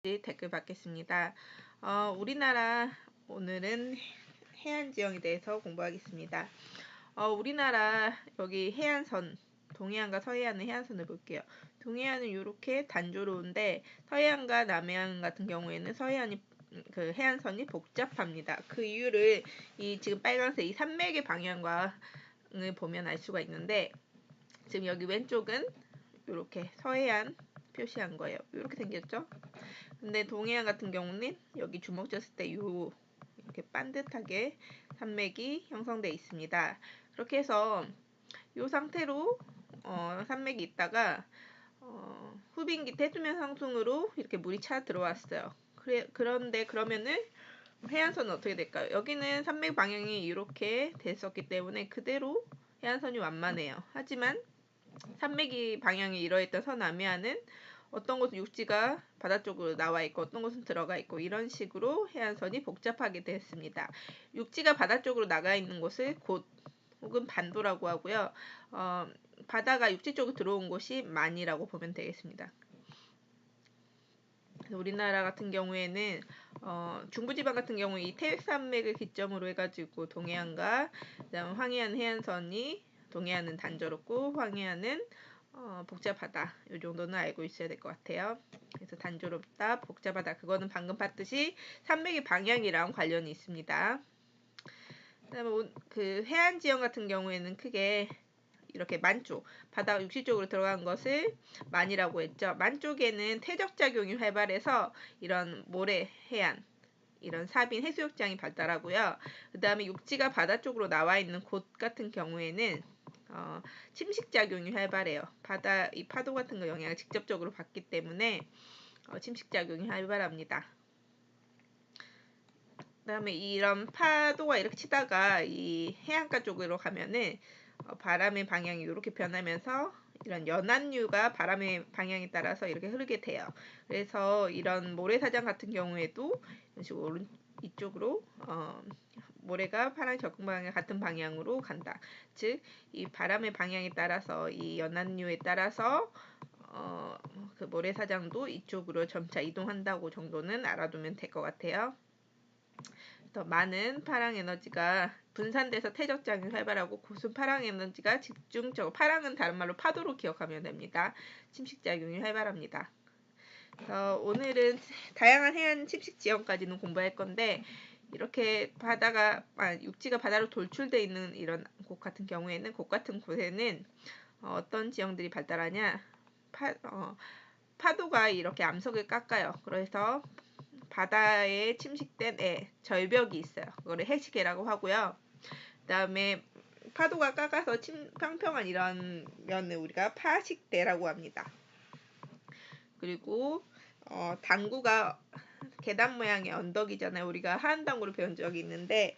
댓글 받겠습니다. 우리나라 오늘은 해안 지형에 대해서 공부하겠습니다. 우리나라 여기 해안선, 동해안과 서해안의 해안선을 볼게요. 동해안은 이렇게 단조로운데 서해안과 남해안 같은 경우에는 서해안이 그 해안선이 복잡합니다. 그 이유를 이 지금 빨간색 이 산맥의 방향과 보면 알 수가 있는데, 지금 여기 왼쪽은 이렇게 서해안 표시한 거예요. 이렇게 생겼죠? 근데 동해안 같은 경우는 여기 주먹 졌을 때 이렇게 반듯하게 산맥이 형성되어 있습니다. 그렇게 해서 이 상태로 산맥이 있다가 후빙기 태수면 상승으로 이렇게 물이 차 들어왔어요. 그런데 그러면은 해안선은 어떻게 될까요? 여기는 산맥 방향이 이렇게 됐었기 때문에 그대로 해안선이 완만해요. 하지만 산맥이 방향이 이러했던 서남해안은 어떤 곳은 육지가 바다 쪽으로 나와 있고 어떤 곳은 들어가 있고 이런 식으로 해안선이 복잡하게 됐습니다. 육지가 바다 쪽으로 나가 있는 곳을 곶 혹은 반도라고 하고요. 바다가 육지 쪽으로 들어온 곳이 만이라고 보면 되겠습니다. 우리나라 같은 경우에는 중부지방 같은 경우에 이 태백산맥을 기점으로 해가지고 동해안과 그다음 황해안 해안선이, 동해안은 단조롭고 황해안은 복잡하다. 이 정도는 알고 있어야 될 것 같아요. 그래서 단조롭다, 복잡하다. 그거는 방금 봤듯이 산맥의 방향이랑 관련이 있습니다. 그다음에 그 해안 지형 같은 경우에는 크게 이렇게 만쪽, 바다 육지 쪽으로 들어간 것을 만이라고 했죠. 만 쪽에는 퇴적 작용이 활발해서 이런 모래, 해안, 이런 사빈 해수욕장이 발달하고요. 그 다음에 육지가 바다 쪽으로 나와 있는 곳 같은 경우에는 침식 작용이 활발해요. 바다 이 파도 같은 거 영향을 직접적으로 받기 때문에 침식 작용이 활발합니다. 그다음에 이런 파도가 이렇게 치다가 이 해안가 쪽으로 가면은 바람의 방향이 이렇게 변하면서 이런 연안류가 바람의 방향에 따라서 이렇게 흐르게 돼요. 그래서 이런 모래사장 같은 경우에도 이런 식으로 이쪽으로 모래가 파랑 적응 방향 같은 방향으로 간다. 즉 이 바람의 방향에 따라서 이 연안류에 따라서 그 모래사장도 이쪽으로 점차 이동한다고 정도는 알아두면 될 것 같아요. 더 많은 파랑 에너지가 분산돼서 퇴적작용이 활발하고 고순 파랑 에너지가 집중적으로, 파랑은 다른 말로 파도로 기억하면 됩니다. 침식작용이 활발합니다. 오늘은 다양한 해안 침식 지형까지는 공부할 건데, 이렇게 육지가 바다로 돌출되어 있는 이런 곳 같은 경우에는, 곳 같은 곳에는 어떤 지형들이 발달하냐, 파도가 이렇게 암석을 깎아요. 그래서 바다에 침식된 절벽이 있어요. 그거를 해시계라고 하고요. 그 다음에 파도가 깎아서 평평한 이런 면을 우리가 파식대라고 합니다. 그리고 당구가 계단 모양의 언덕이잖아요. 우리가 하안당구를 배운 적이 있는데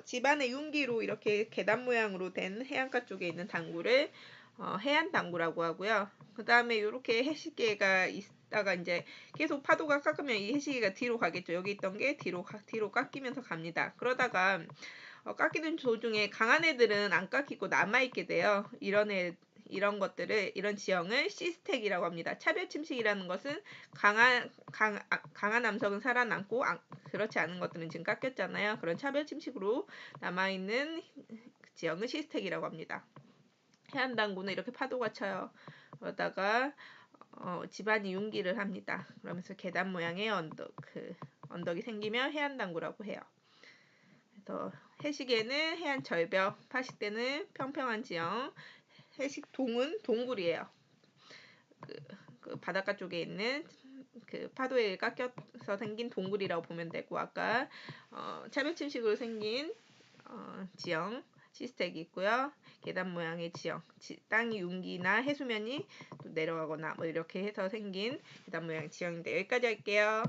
집안의 융기로 이렇게 계단 모양으로 된 해안가 쪽에 있는 당구를 해안당구라고 하고요. 그 다음에 이렇게 해시계가 있다가 이제 계속 파도가 깎으면 이 해시계가 뒤로 가겠죠. 여기 있던 게 뒤로 깎이면서 갑니다. 그러다가 깎이는 도중에 강한 애들은 안 깎이고 남아있게 돼요. 이런 지형을 시스텍이라고 합니다. 차별 침식이라는 것은 강한 암석은 살아남고 그렇지 않은 것들은 지금 깎였잖아요. 그런 차별 침식으로 남아있는 지형을 시스텍이라고 합니다. 해안당구는 이렇게 파도가 쳐요. 그러다가 집안이 융기를 합니다. 그러면서 계단 모양의 언덕이 생기면 해안당구라고 해요. 그래서 해식에는 해안 절벽, 파식대는 평평한 지형, 해식동은 동굴이에요. 그 바닷가 쪽에 있는 그 파도에 깎여서 생긴 동굴이라고 보면 되고, 아까 차별 침식으로 생긴 지형 시스텍이 있고요. 계단 모양의 지형, 땅이 융기나 해수면이 또 내려가거나 뭐 이렇게 해서 생긴 계단 모양의 지형인데, 여기까지 할게요.